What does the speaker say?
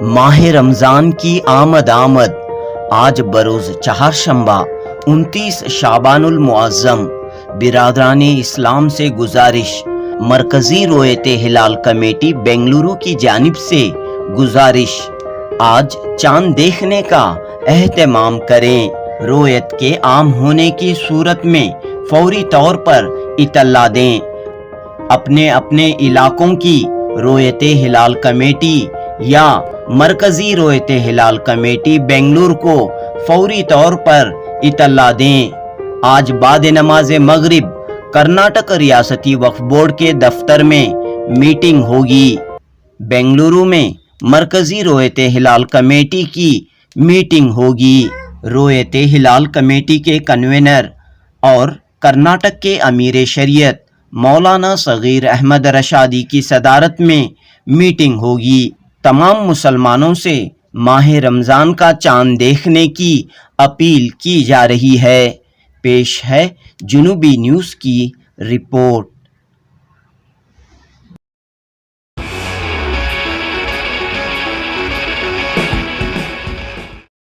ماہ رمضان کی آمد آج بروز چہارشنبہ 29 شعبان المعظم برادران اسلام سے گزارش، مرکزی رویت ہلال کمیٹی بنگلورو کی جانب سے گزارش، آج چاند دیکھنے کا اہتمام کریں۔ رویت کے عام ہونے کی صورت میں فوری طور پر اطلاع دیں۔ اپنے علاقوں کی رویت ہلال کمیٹی یا مرکزی رویت ہلال کمیٹی بنگلور کو فوری طور پر اطلاع دیں۔ آج بعد نماز مغرب کرناٹک ریاستی وقف بورڈ کے دفتر میں میٹنگ ہوگی۔ بنگلورو میں مرکزی رویت ہلال کمیٹی کی میٹنگ ہوگی۔ رویت ہلال کمیٹی کے کنوینر اور کرناٹک کے امیر شریعت مولانا صغیر احمد رشادی کی صدارت میں میٹنگ ہوگی۔ تمام مسلمانوں سے ماہ رمضان کا چاند دیکھنے کی اپیل کی جا رہی ہے۔ پیش ہے جنوبی نیوز کی رپورٹ۔